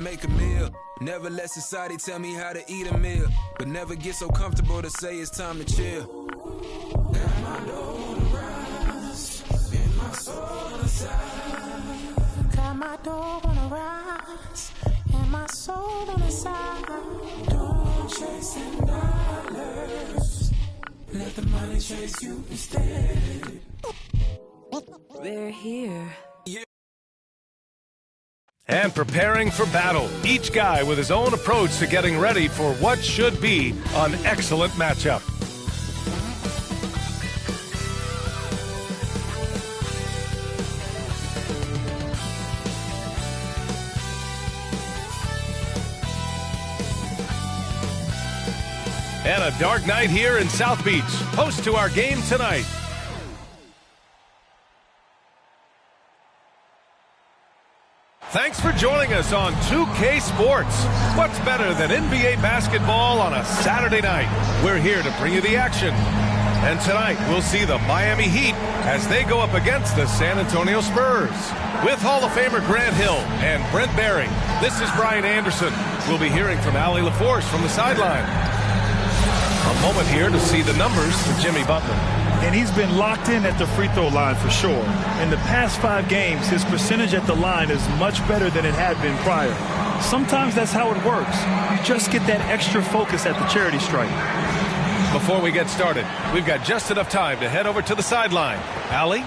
Make a meal. Never let society tell me how to eat a meal, but never get so comfortable to say it's time to chill. Got my dough on the rise, and my soul on the side. Got my dough on the rise, and my soul on the side. Don't chase in dollars, let the money chase you instead. They're here. And preparing for battle, each guy with his own approach to getting ready for what should be an excellent matchup. And a dark night here in South Beach, host to our game tonight. Thanks for joining us on 2K Sports. What's better than NBA basketball on a Saturday night? We're here to bring you the action. And tonight, we'll see the Miami Heat as they go up against the San Antonio Spurs. With Hall of Famer Grant Hill and Brent Barry, this is Brian Anderson. We'll be hearing from Allie LaForce from the sideline. A moment here to see the numbers for Jimmy Butler. And he's been locked in at the free throw line for sure. In the past 5 games, his percentage at the line is much better than it had been prior. Sometimes that's how it works. You just get that extra focus at the charity stripe. Before we get started, we've got just enough time to head over to the sideline. Allie?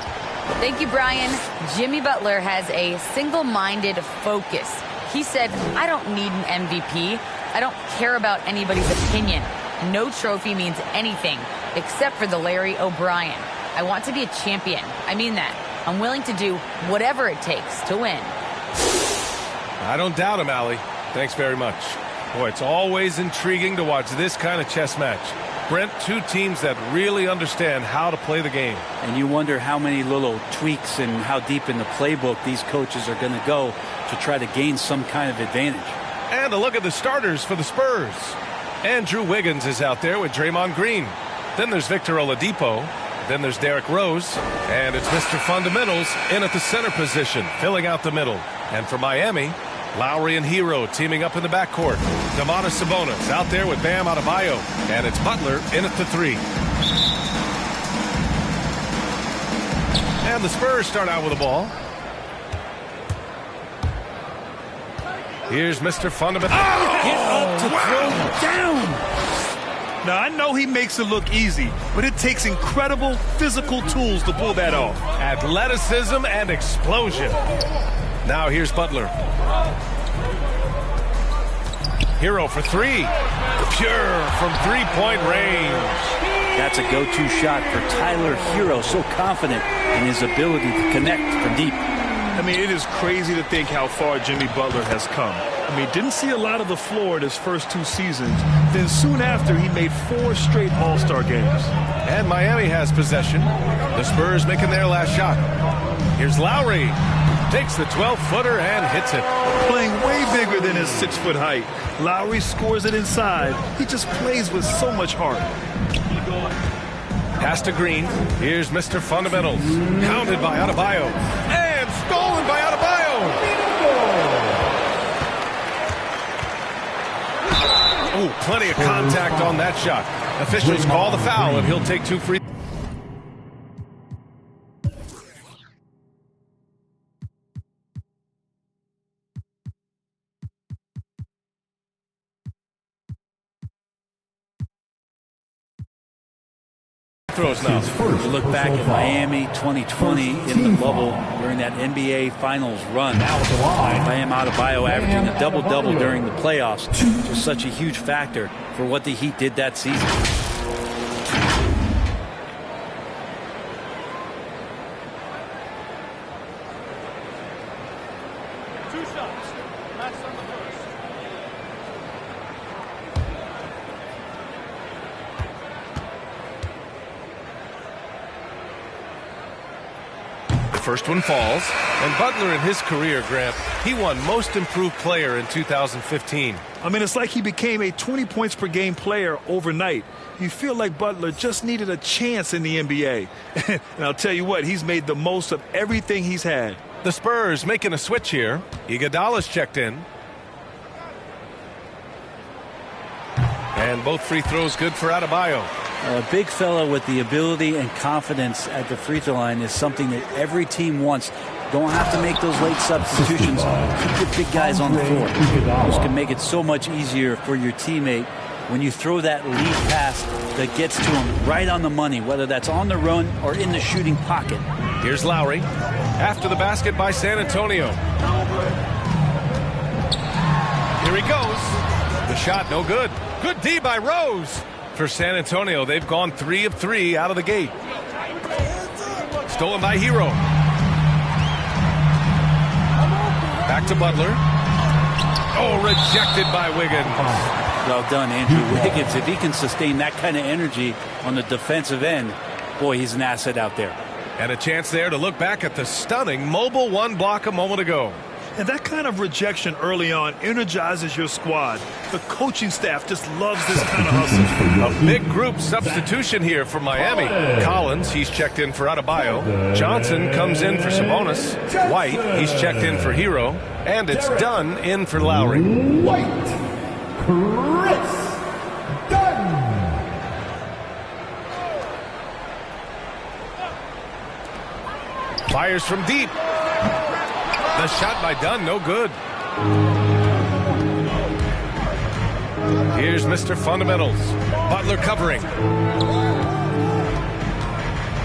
Thank you, Brian. Jimmy Butler has a single-minded focus. He said, I don't need an MVP. I don't care about anybody's opinion. No trophy means anything except for the Larry O'Brien. I want to be a champion. I mean that. I'm willing to do whatever it takes to win. I don't doubt him, Allie. Thanks very much. Boy, it's always intriguing to watch this kind of chess match. Brent, 2 teams that really understand how to play the game. And you wonder how many little tweaks and how deep in the playbook these coaches are going to go to try to gain some kind of advantage. And a look at the starters for the Spurs. Andrew Wiggins is out there with Draymond Green. Then there's Victor Oladipo. Then there's Derrick Rose. And it's Mr. Fundamentals in at the center position, filling out the middle. And for Miami, Lowry and Hero teaming up in the backcourt. Domantas Sabonis out there with Bam Adebayo. And it's Butler in at the 3. And the Spurs start out with the ball. Here's Mr. Fundamental. Get up to throw down. Now, I know he makes it look easy, but it takes incredible physical tools to pull that off. Athleticism and explosion. Now here's Butler. Hero for 3. Pure from 3-point range. That's a go-to shot for Tyler Hero, so confident in his ability to connect from deep. I mean, it is crazy to think how far Jimmy Butler has come. I mean, didn't see a lot of the floor in his first 2 seasons. Then soon after, he made 4 straight All-Star games. And Miami has possession. The Spurs making their last shot. Here's Lowry. Takes the 12-footer and hits it. Playing way bigger than his 6-foot height. Lowry scores it inside. He just plays with so much heart. Pass to Green. Here's Mr. Fundamentals. Pounded by Adebayo. And stolen by Adebayo. Oh, plenty of contact on that shot. Officials call the foul, and he'll take 2 free. Throws now. You look back at Miami 2020 in the bubble during that NBA Finals run. Bam Adebayo averaging a double-double during the playoffs was such a huge factor for what the Heat did that season. First one falls, and Butler in his career, Grant, he won Most Improved Player in 2015. I mean, it's like he became a 20 points per game player overnight. You feel like Butler just needed a chance in the NBA. And I'll tell you what, he's made the most of everything he's had. The Spurs making a switch here. Iguodala's checked in. And both free throws good for Adebayo. A big fella with the ability and confidence at the free throw line is something that every team wants. Don't have to make those late substitutions. Keep your big guys on the floor. Those can make it so much easier for your teammate when you throw that lead pass that gets to him right on the money, whether that's on the run or in the shooting pocket. Here's Lowry. After the basket by San Antonio. Here he goes. The shot no good. Good D by Rose. For San Antonio, they've gone 3 of 3 out of the gate. Stolen by Hero. Back to Butler. Oh, rejected by Wiggins. Well done, Andrew Wiggins. If he can sustain that kind of energy on the defensive end, boy, he's an asset out there. And a chance there to look back at the stunning mobile one block a moment ago. And that kind of rejection early on energizes your squad. The coaching staff just loves this kind of hustle. A big group substitution here for Miami. Collins, he's checked in for Adebayo. Johnson comes in for Sabonis. White, he's checked in for Hero. And it's Dunn in for Lowry. White, Chris Dunn. Fires from deep. The shot by Dunn, no good. Here's Mr. Fundamentals. Butler covering.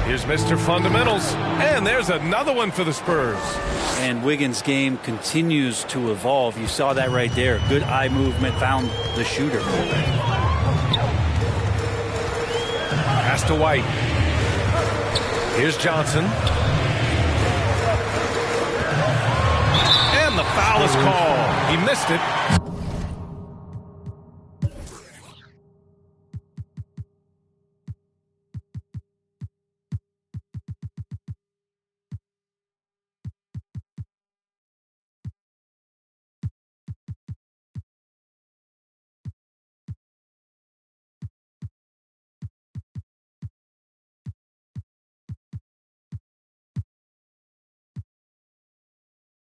Here's Mr. Fundamentals. And there's another one for the Spurs. And Wiggins' game continues to evolve. You saw that right there. Good eye movement, found the shooter. Pass to White. Here's Johnson. The foul is called. He missed it.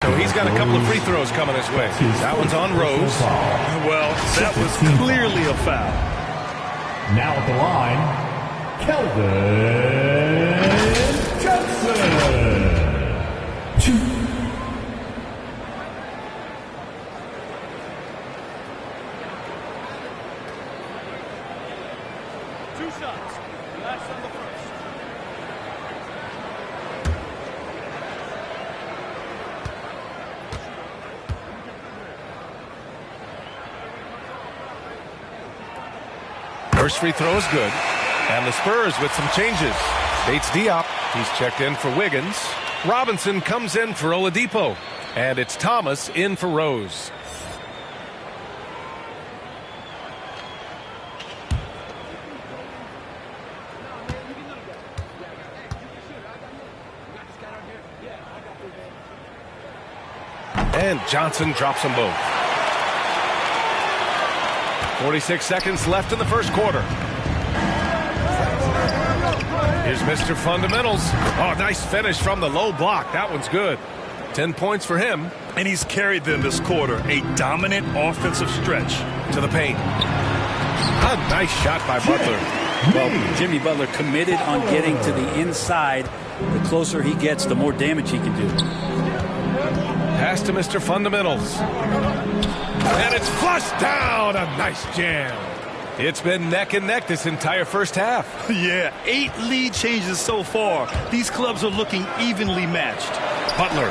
So he's got a couple of free throws coming his way. That one's on Rose. Well, that was clearly a foul. Now at the line, Keldon Johnson. 2. First free throw is good. And the Spurs with some changes. Bates Diop, he's checked in for Wiggins. Robinson comes in for Oladipo. And it's Thomas in for Rose. And Johnson drops them both. 46 seconds left in the first quarter. Here's Mr. Fundamentals. Oh, nice finish from the low block. That one's good. 10 points for him. And he's carried them this quarter. A dominant offensive stretch. To the paint. A nice shot by Butler. Well, Jimmy Butler committed on getting to the inside. The closer he gets, the more damage he can do. Pass to Mr. Fundamentals. And it's flushed down. A nice jam. It's been neck and neck this entire first half. Yeah, 8 lead changes so far. These clubs are looking evenly matched. Butler.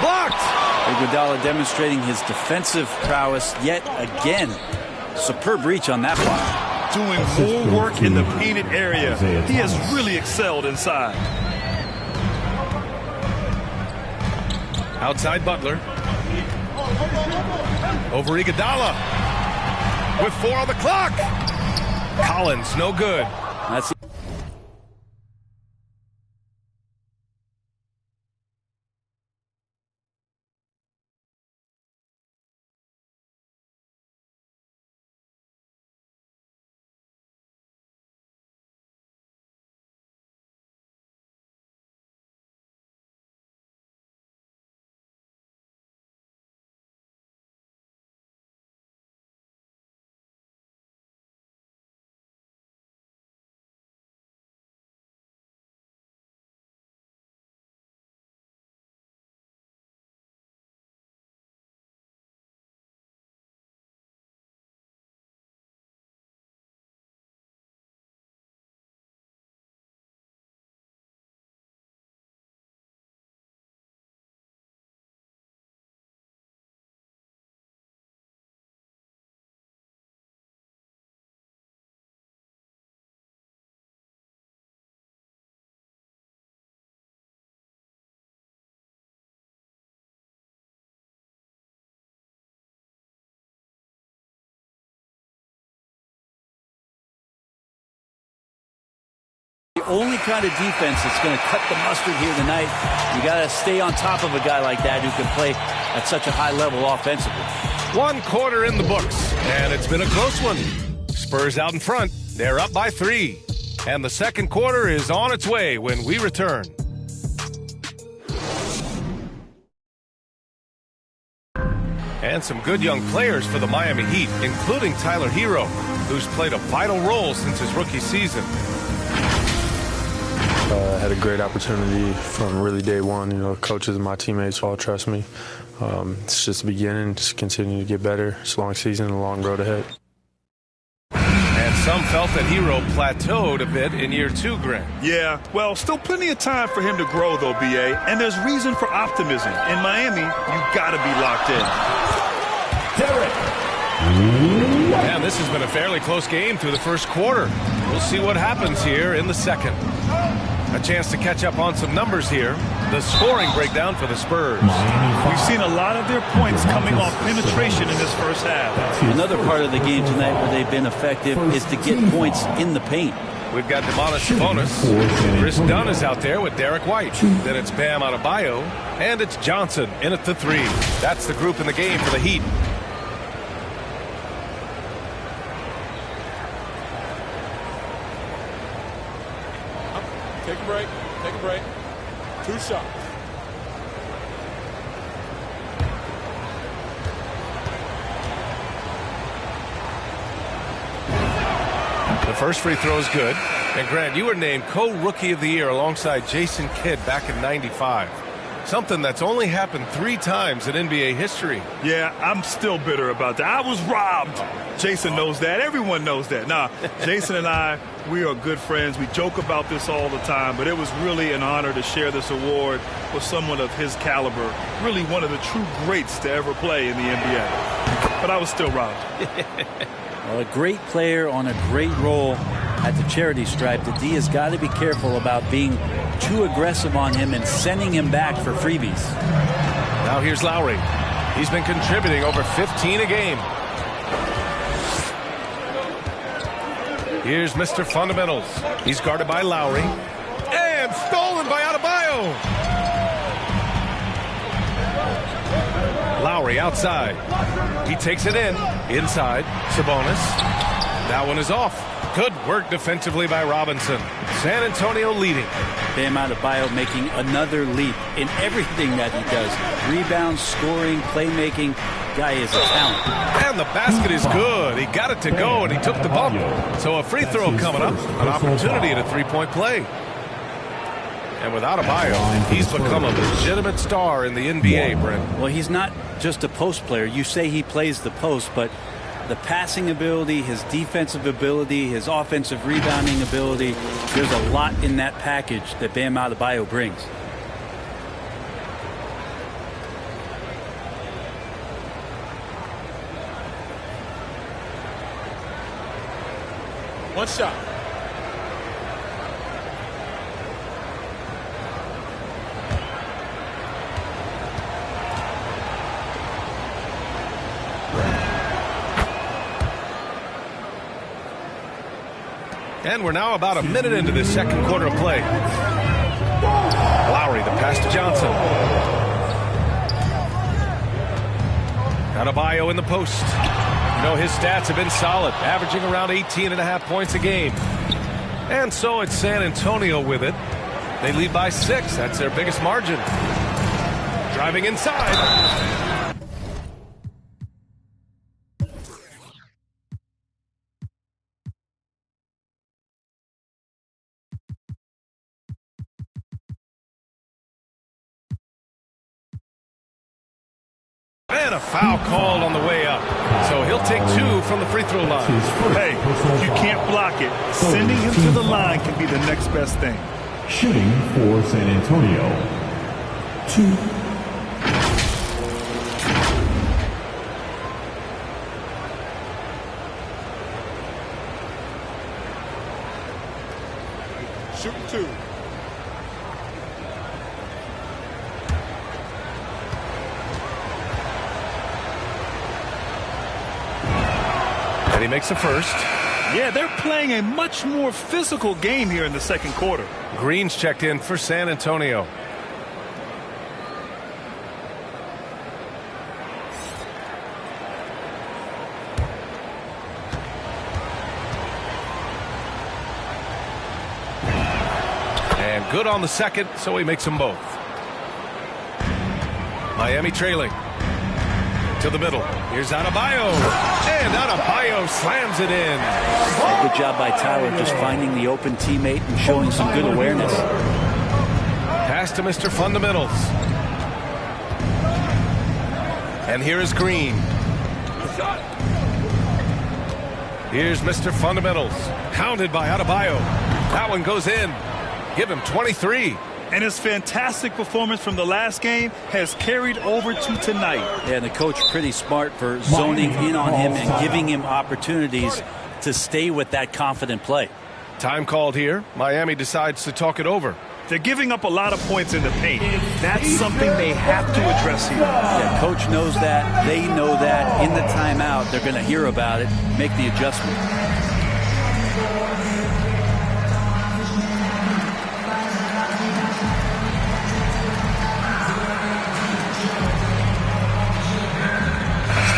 Blocked. Iguodala demonstrating his defensive prowess yet again. Superb reach on that block. Doing more work in the painted area. He has really excelled inside. Outside Butler. Over Iguodala. With 4 on the clock. Collins, no good. That's only kind of defense that's going to cut the mustard here tonight. You got to stay on top of a guy like that who can play at such a high level offensively. 1 quarter in the books, and it's been a close one. Spurs out in front. They're up by 3. And the second quarter is on its way when we return. And some good young players for the Miami Heat, including Tyler Hero, who's played a vital role since his rookie season. I had a great opportunity from really day one. You know, coaches and my teammates all trust me. It's just the beginning, just continue to get better. It's a long season, a long road ahead. And some felt that Hero plateaued a bit in year 2, Grant. Yeah, well, still plenty of time for him to grow, though, B.A., and there's reason for optimism. In Miami, you got to be locked in. Derek. And this has been a fairly close game through the first quarter. We'll see what happens here in the second. A chance to catch up on some numbers here. The scoring breakdown for the Spurs. We've seen a lot of their points coming off penetration in this first half. Another part of the game tonight where they've been effective is to get points in the paint. We've got Domantas Sabonis. Chris Dunn is out there with Derek White. Then it's Bam Adebayo. And it's Johnson in at the 3. That's the group in the game for the Heat. Take a break. Take a break. 2 shots. The first free throw is good. And Grant, you were named co-rookie of the year alongside Jason Kidd back in '95. Something that's only happened 3 times in NBA history. Yeah, I'm still bitter about that. I was robbed. Jason knows that. Everyone knows that. Nah, Jason and I, we are good friends. We joke about this all the time, but it was really an honor to share this award with someone of his caliber. Really one of the true greats to ever play in the NBA. But I was still robbed. Well, a great player on a great role at the charity stripe. The D has got to be careful about being too aggressive on him and sending him back for freebies. Now here's Lowry. He's been contributing over 15 a game. Here's Mr. Fundamentals. He's guarded by Lowry. And stolen by Adebayo. Lowry outside. He takes it in. Inside. Sabonis. That one is off. Good work defensively by Robinson. San Antonio leading. Bam Adebayo making another leap in everything that he does. Rebounds, scoring, playmaking. Guy is a talent. And the basket is good. He got it to go, and he took the bump. So a free throw coming up. An opportunity at a three-point play. And with Adebayo, he's become a legitimate star in the NBA, Brent. Well, he's not just a post player. You say he plays the post, but the passing ability, his defensive ability, his offensive rebounding ability, there's a lot in that package that Bam Adebayo brings. One shot. And we're now about a minute into this second quarter of play. Lowry, the pass to Johnson. Adebayo in the post. You know, his stats have been solid, averaging around 18.5 points a game. And so it's San Antonio with it. They lead by 6. That's their biggest margin. Driving inside. And a foul called on the way up. So he'll take 2 from the free throw line. Hey, you can't block it. Sending him to the line can be the next best thing. Shooting for San Antonio. 2. Shooting 2. And he makes the first. Yeah, they're playing a much more physical game here in the second quarter. Green's checked in for San Antonio. And good on the second, so he makes them both. Miami trailing. To the middle. Here's Adebayo. And Adebayo slams it in. Good job by Tyler just finding the open teammate and showing some good awareness. Pass to Mr. Fundamentals. And here is Green. Here's Mr. Fundamentals. Hounded by Adebayo. That one goes in. Give him 23. And his fantastic performance from the last game has carried over to tonight. Yeah, and the coach pretty smart for zoning in on him and giving him opportunities to stay with that confident play. Time called here. Miami decides to talk it over. They're giving up a lot of points in the paint. That's something they have to address here. Yeah, coach knows that. They know that. In the timeout, they're going to hear about it, make the adjustment.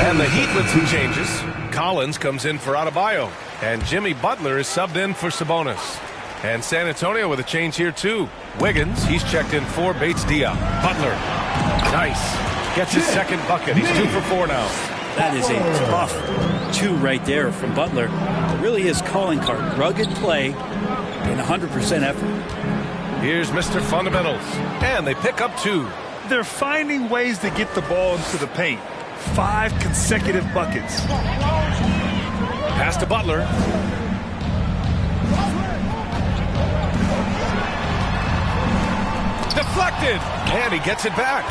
And the Heat with some changes. Collins comes in for Adebayo. And Jimmy Butler is subbed in for Sabonis. And San Antonio with a change here, too. Wiggins, he's checked in for Bates-Diop. Butler, nice. Gets his second bucket. He's 2 for 4 now. That is a tough 2 right there from Butler. It really is calling card. Rugged play and 100% effort. Here's Mr. Fundamentals. And they pick up 2. They're finding ways to get the ball into the paint. 5 consecutive buckets. Pass to Butler. Deflected. And he gets it back.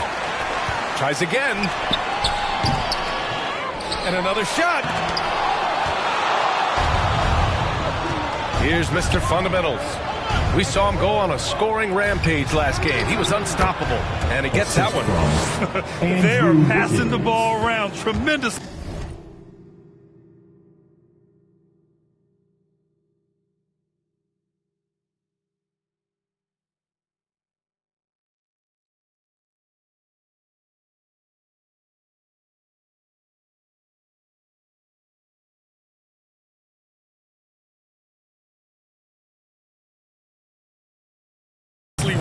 Tries again. And another shot. Here's Mr. Fundamentals. We saw him go on a scoring rampage last game. He was unstoppable. And he gets that one. They are passing the ball around. Tremendous.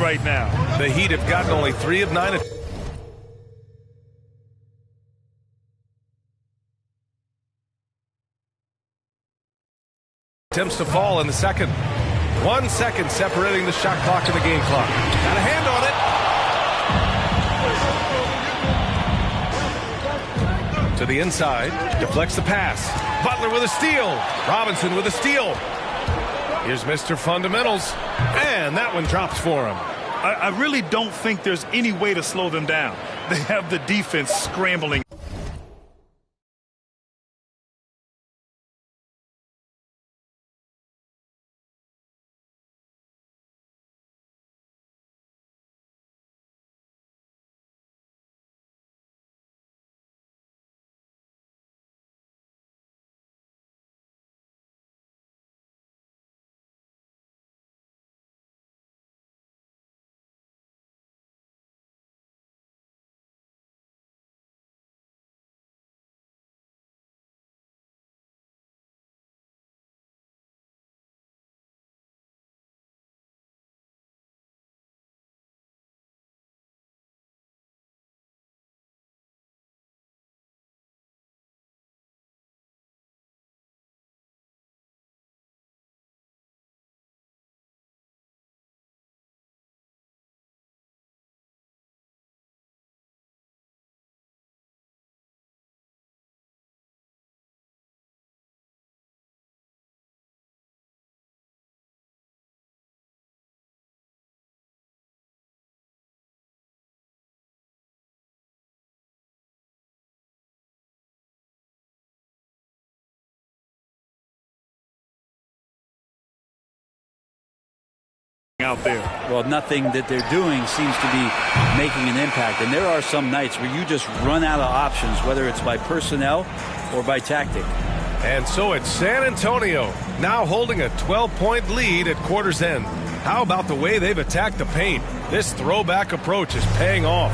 Right now. The Heat have gotten only 3 of 9. Attempts to fall in the second. 1 second separating the shot clock and the game clock. Got a hand on it. To the inside. Deflects the pass. Butler with a steal. Robinson with a steal. Here's Mr. Fundamentals. And that one drops for him. I really don't think there's any way to slow them down. They have the defense scrambling. Out there. Well, nothing that they're doing seems to be making an impact. And there are some nights where you just run out of options, whether it's by personnel or by tactic. And so it's San Antonio, now holding a 12-point lead at quarter's end. How about the way they've attacked the paint? This throwback approach is paying off.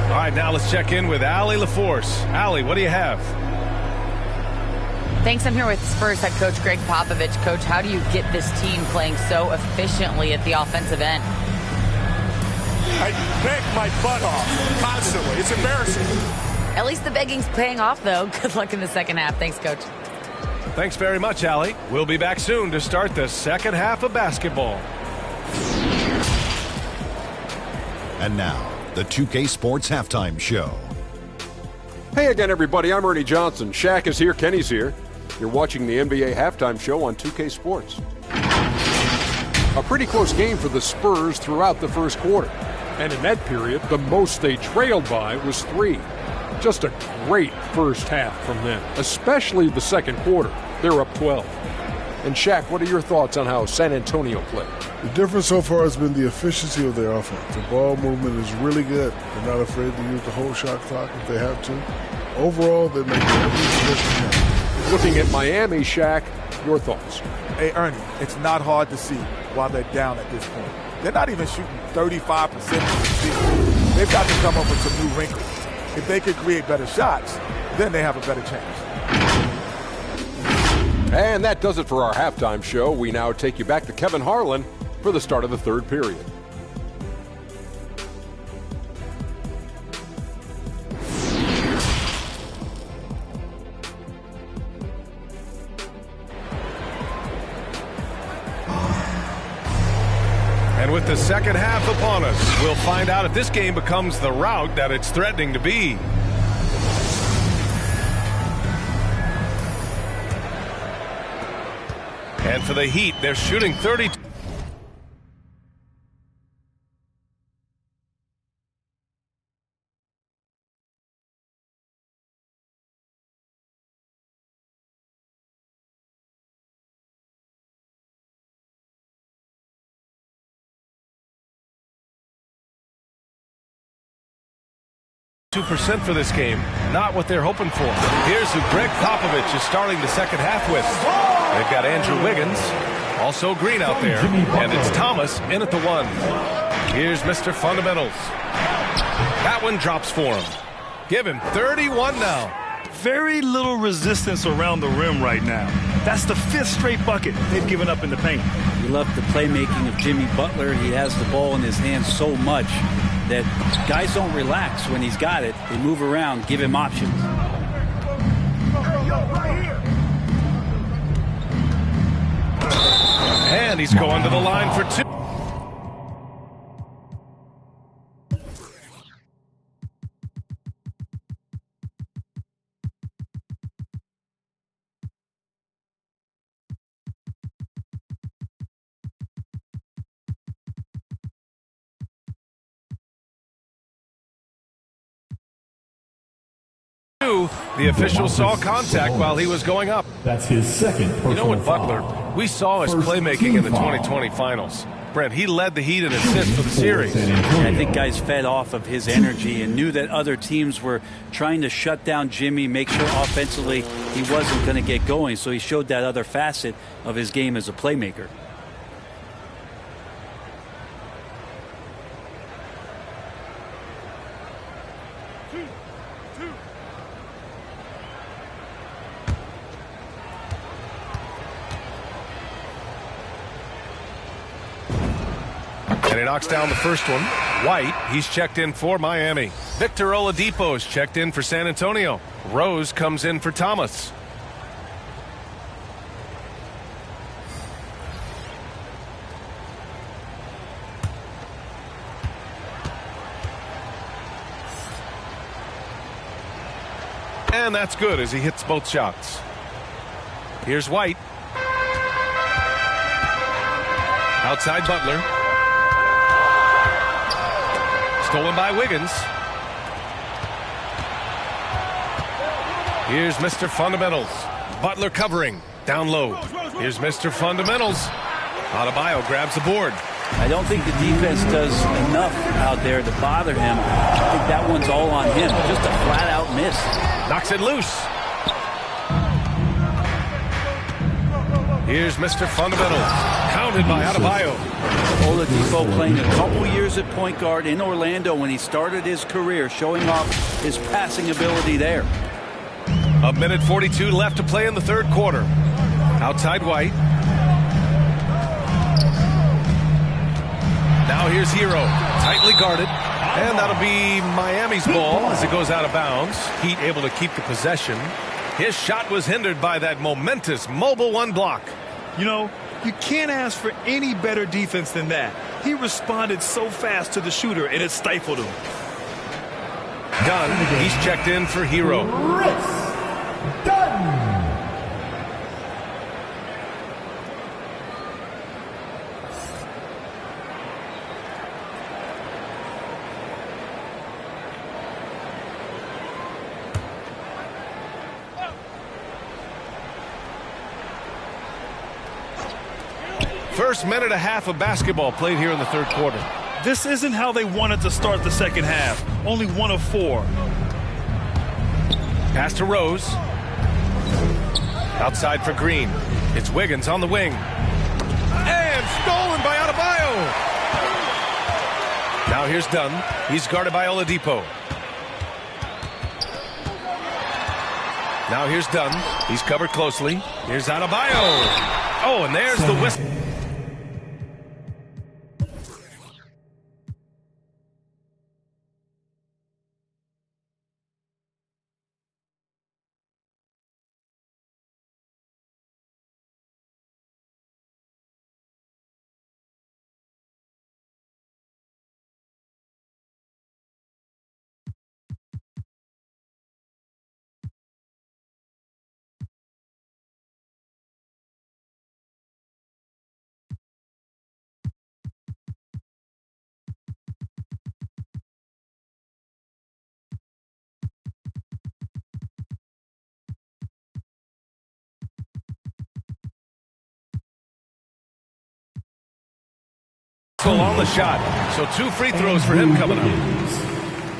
All right, now let's check in with Allie LaForce. Allie, what do you have? Thanks. I'm here with Spurs head coach Greg Popovich. Coach, how do you get this team playing so efficiently at the offensive end? I beg my butt off constantly. It's embarrassing. At least the begging's paying off, though. Good luck in the second half. Thanks, Coach. Thanks very much, Allie. We'll be back soon to start the second half of basketball. And now, the 2K Sports Halftime Show. Hey again, everybody. I'm Ernie Johnson. Shaq is here. Kenny's here. You're watching the NBA Halftime Show on 2K Sports. A pretty close game for the Spurs throughout the first quarter. And in that period, the most they trailed by was 3. Just a great first half from them, especially the second quarter. They're up 12. And Shaq, what are your thoughts on how San Antonio played? The difference so far has been the efficiency of their offense. The ball movement is really good. They're not afraid to use the whole shot clock if they have to. Overall, they're making every possession count. Looking at Miami, Shaq, your thoughts? Hey, Ernie, it's not hard to see why they're down at this point. They're not even shooting 35% from the field. They've got to come up with some new wrinkles. If they could create better shots, then they have a better chance. And that does it for our halftime show. We now take you back to Kevin Harlan for the start of the third period. And with the second half upon us, we'll find out if this game becomes the rout that it's threatening to be. And for the Heat, they're shooting 32. % for this game, not what they're hoping for. Here's who Greg Popovich is starting the second half with. They've got Andrew Wiggins, also Green out there, and it's Thomas in at the 1. Here's Mr. Fundamentals. That one drops for him. Give him 31 now. Very little resistance around the rim right now. That's the 5th straight bucket they've given up in the paint. We love the playmaking of Jimmy Butler. He has the ball in his hands so much that guys don't relax when he's got it. They move around, give him options. And he's going to the line for 2. The official saw contact while he was going up. That's his second personal You know what, foul. Butler? We saw his playmaking in the 2020 finals. Brent, he led the Heat in assists for the series. I think guys fed off of his energy and knew that other teams were trying to shut down Jimmy, make sure offensively he wasn't going to get going. So he showed that other facet of his game as a playmaker. And he knocks down the first one. White, he's checked in for Miami. Victor Oladipo's checked in for San Antonio. Rose comes in for Thomas. And that's good as he hits both shots. Here's White. Outside Butler. Stolen by Wiggins. Here's Mr. Fundamentals. Butler covering. Down low. Here's Mr. Fundamentals. Adebayo grabs the board. I don't think the defense does enough out there to bother him. I think that one's all on him. Just a flat-out miss. Knocks it loose. Here's Mr. Fundamental, counted by Adebayo. Oladipo playing a couple years at point guard in Orlando when he started his career, showing off his passing ability there. A minute 42 left to play in the third quarter. Outside White. Now here's Hero, tightly guarded. And that'll be Miami's ball as it goes out of bounds. Heat able to keep the possession. His shot was hindered by that momentous Mobile One block. You know, you can't ask for any better defense than that. He responded so fast to the shooter, and it stifled him. Dunn, he's checked in for Hero. Dunn. First minute and a half of basketball played here in the third quarter. This isn't how they wanted to start the second half. Only 1 of 4. Pass to Rose. Outside for Green. It's Wiggins on the wing. And stolen by Adebayo. Now here's Dunn. He's guarded by Oladipo. Now here's Dunn. He's covered closely. Here's Adebayo. Oh, and there's the whistle. On the shot. So 2 free throws for him coming up.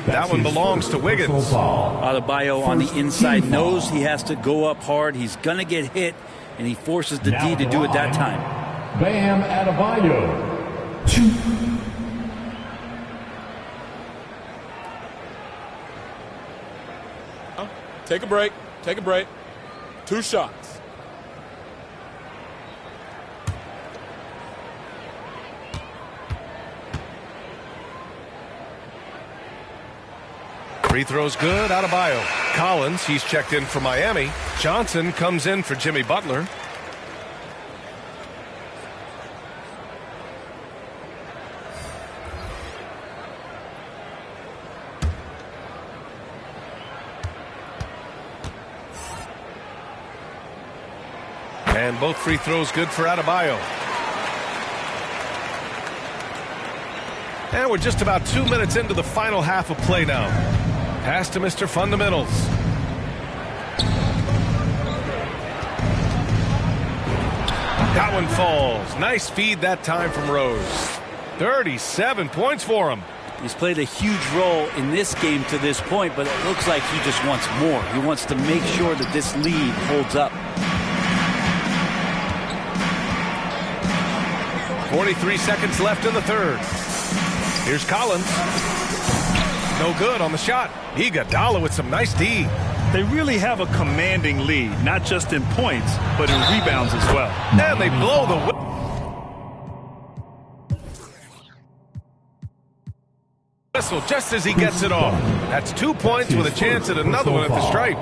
That one belongs to Wiggins. Adebayo on the inside knows he has to go up hard. He's going to get hit, and he forces the D to do it that time. Bam Adebayo. 2. Take a break. Take a break. 2 shots. Free throws good, Adebayo. Collins, he's checked in for Miami. Johnson comes in for Jimmy Butler. And both free throws good for Adebayo. And we're just about 2 minutes into the final half of play now. Pass to Mr. Fundamentals. That one falls. Nice feed that time from Rose. 37 points for him. He's played a huge role in this game to this point, but it looks like he just wants more. He wants to make sure that this lead holds up. 43 seconds left in the third. Here's Collins. No good on the shot. Iguodala with some nice D. They really have a commanding lead, not just in points, but in rebounds as well. And they blow the whistle just as he gets it off. That's 2 points with a chance at another one at the stripe.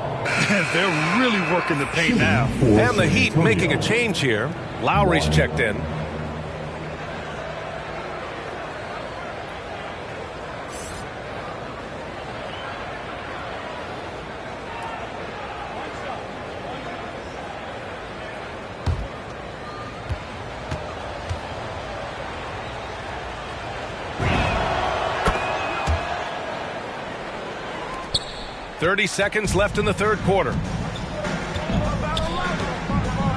They're really working the paint now. And the Heat making a change here. Lowry's checked in. .30 seconds left in the third quarter.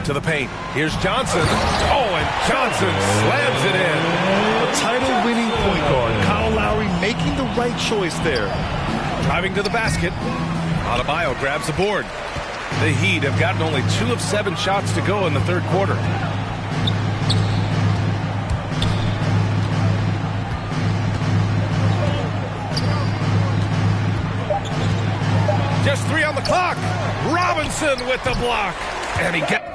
To the paint. Here's Johnson. Oh, and Johnson slams it in. A title-winning point guard, Kyle Lowry, making the right choice there. Driving to the basket. Adebayo grabs the board. The Heat have gotten only 2 of 7 shots to go in the third quarter. Just 3 on the clock. Robinson with the block. And he gets...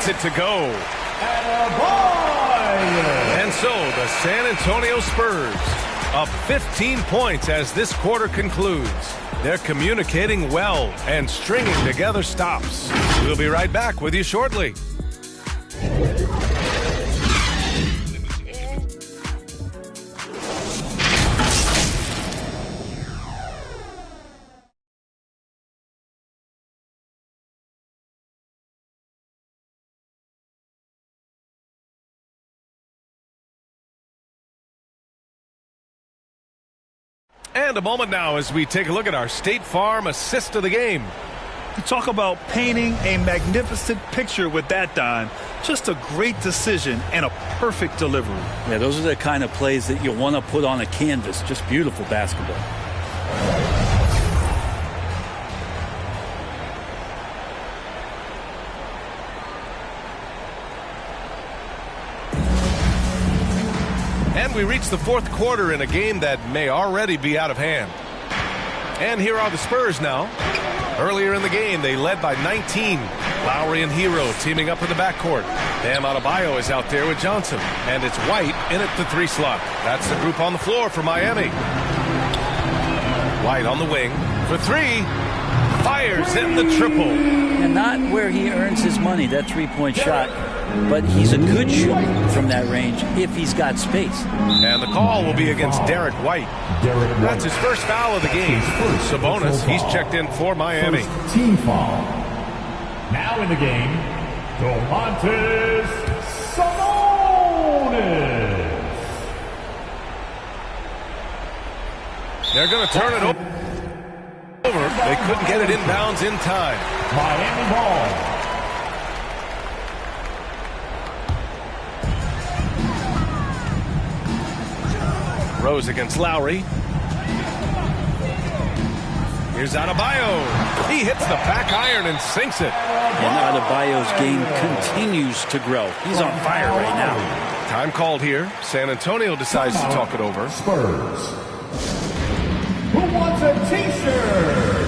it to go. And so the San Antonio Spurs up 15 points as this quarter concludes. They're communicating well and stringing together stops. We'll be right back with you shortly. And a moment now as we take a look at our State Farm assist of the game. You talk about painting a magnificent picture with that, Don. Just a great decision and a perfect delivery. Yeah, those are the kind of plays that you want to put on a canvas. Just beautiful basketball. And we reach the fourth quarter in a game that may already be out of hand. And here are the Spurs now. Earlier in the game, they led by 19. Lowry and Hero teaming up in the backcourt. Bam Adebayo is out there with Johnson. And it's White in at the 3 slot. That's the group on the floor for Miami. White on the wing for 3. Fires in the triple. And not where he earns his money, that 3-point shot. But he's a good shooter from that range if he's got space. And the call will be against Derek White. That's his first foul of the game. Sabonis, he's checked in for Miami. First team foul. Now in the game, Domantas Sabonis. They're going to turn it over. They couldn't get it inbounds in time. Miami ball. Rose against Lowry. Here's Adebayo. He hits the back iron and sinks it. And Adebayo's game continues to grow. He's on fire right now. Time called here. San Antonio decides to talk it over. Spurs. Who wants a t-shirt?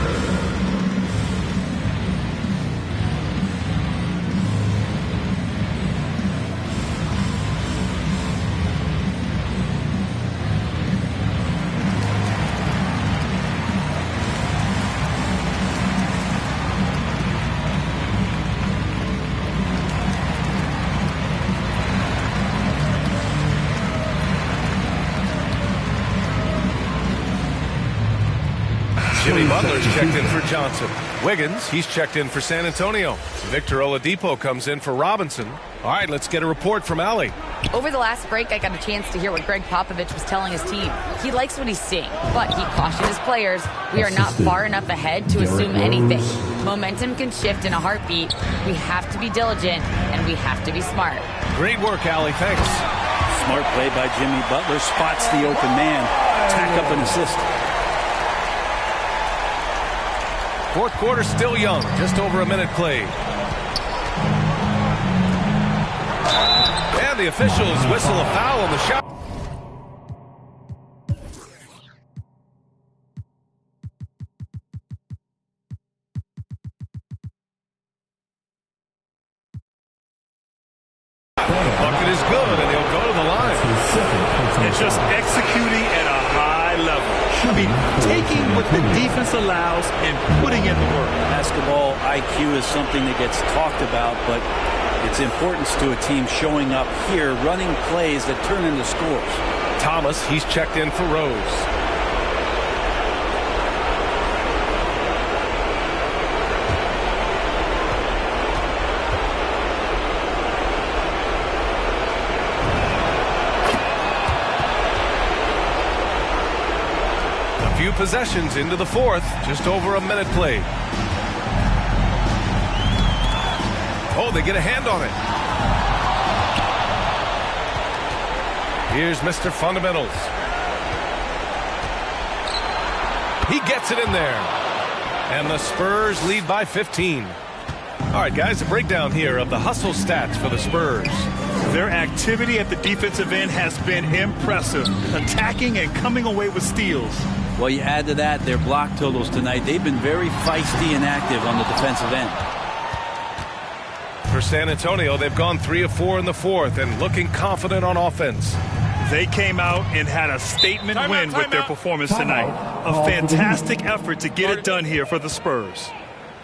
Jimmy Butler's checked in for Johnson. Wiggins, he's checked in for San Antonio. Victor Oladipo comes in for Robinson. All right, let's get a report from Allie. Over the last break, I got a chance to hear what Greg Popovich was telling his team. He likes what he's seeing, but he cautioned his players, we are not far enough ahead to assume anything. Momentum can shift in a heartbeat. We have to be diligent, and we have to be smart. Great work, Allie. Thanks. Smart play by Jimmy Butler. Spots the open man. Tack up an assist. Fourth quarter still young. Just over a minute played. And the officials whistle a foul on the shot. The bucket is good, and he'll go to the line. And just executing at a high level. I mean, taking what the defense allows and putting in the work. Basketball IQ is something that gets talked about, but its importance to a team showing up here, running plays that turn into scores. Thomas, he's checked in for Rose. Few possessions into the fourth, just over a minute played. Oh, they get a hand on it. Here's Mr. Fundamentals. He gets it in there. And the Spurs lead by 15. All right, guys, a breakdown here of the hustle stats for the Spurs. Their activity at the defensive end has been impressive, attacking and coming away with steals. Well, you add to that their block totals tonight. They've been very feisty and active on the defensive end. For San Antonio, they've gone 3 of 4 in the fourth and looking confident on offense. They came out and had a statement win with their performance tonight. A fantastic effort to get it done here for the Spurs.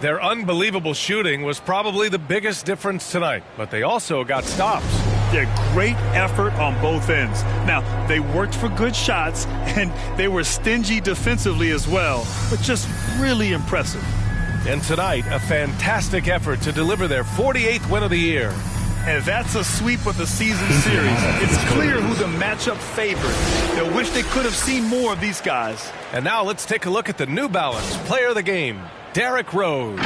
Their unbelievable shooting was probably the biggest difference tonight, but they also got stops. Yeah, great effort on both ends. Now, they worked for good shots, and they were stingy defensively as well, but just really impressive. And tonight, a fantastic effort to deliver their 48th win of the year. And that's a sweep of the season series. It's clear who the matchup favored. They'll wish they could have seen more of these guys. And now let's take a look at the New Balance player of the game, Derrick Rose.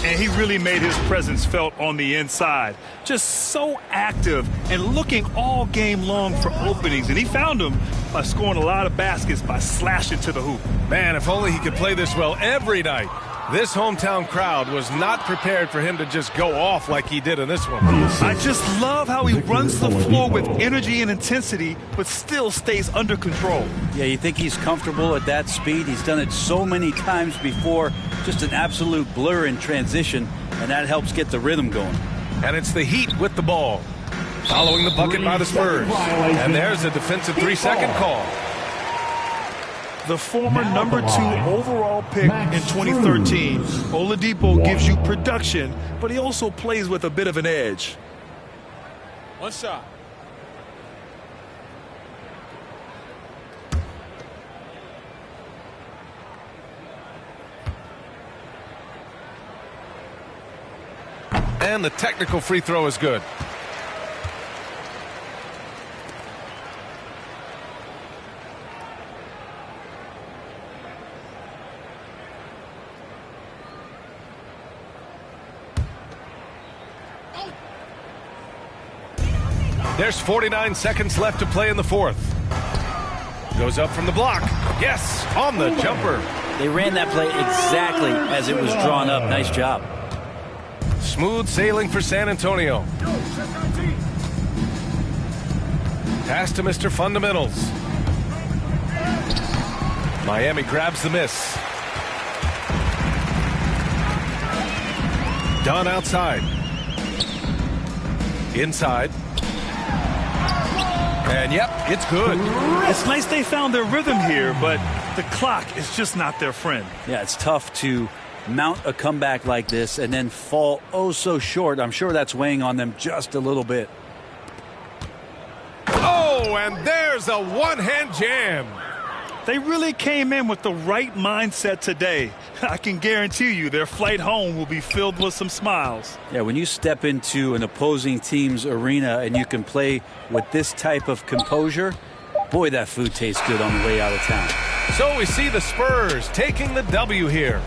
And he really made his presence felt on the inside. Just so active and looking all game long for openings. And he found them by scoring a lot of baskets by slashing to the hoop. Man, if only he could play this well every night. This hometown crowd was not prepared for him to just go off like he did in this one. I just love how he runs the floor with energy and intensity, but still stays under control. Yeah, you think he's comfortable at that speed? He's done it so many times before. Just an absolute blur in transition, and that helps get the rhythm going. And it's the Heat with the ball. Following the bucket by the Spurs. And there's a defensive 3-second call. The former number 2 overall pick in 2013, Oladipo gives you production, but he also plays with a bit of an edge. One shot. And the technical free throw is good. There's 49 seconds left to play in the fourth. Goes up from the block. Yes, on the jumper. They ran that play exactly as it was drawn up. Nice job. Smooth sailing for San Antonio. Pass to Mr. Fundamentals. Miami grabs the miss. Dunn outside. Inside. And yep, it's good. It's nice they found their rhythm here, but the clock is just not their friend. Yeah, it's tough to mount a comeback like this and then fall oh so short. I'm sure that's weighing on them just a little bit. Oh, and there's a one-hand jam. They really came in with the right mindset today. I can guarantee you their flight home will be filled with some smiles. Yeah, when you step into an opposing team's arena and you can play with this type of composure, boy, that food tastes good on the way out of town. So we see the Spurs taking the W here.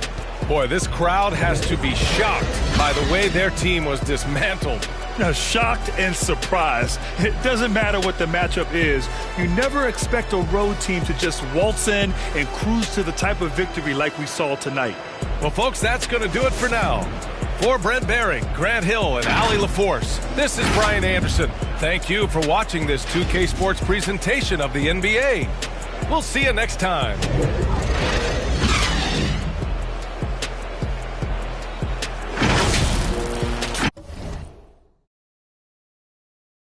Boy, this crowd has to be shocked by the way their team was dismantled. Shocked and surprised. It doesn't matter what the matchup is. You never expect a road team to just waltz in and cruise to the type of victory like we saw tonight. Well, folks, that's going to do it for now. For Brent Behring, Grant Hill, and Allie LaForce, this is Brian Anderson. Thank you for watching this 2K Sports presentation of the NBA. We'll see you next time.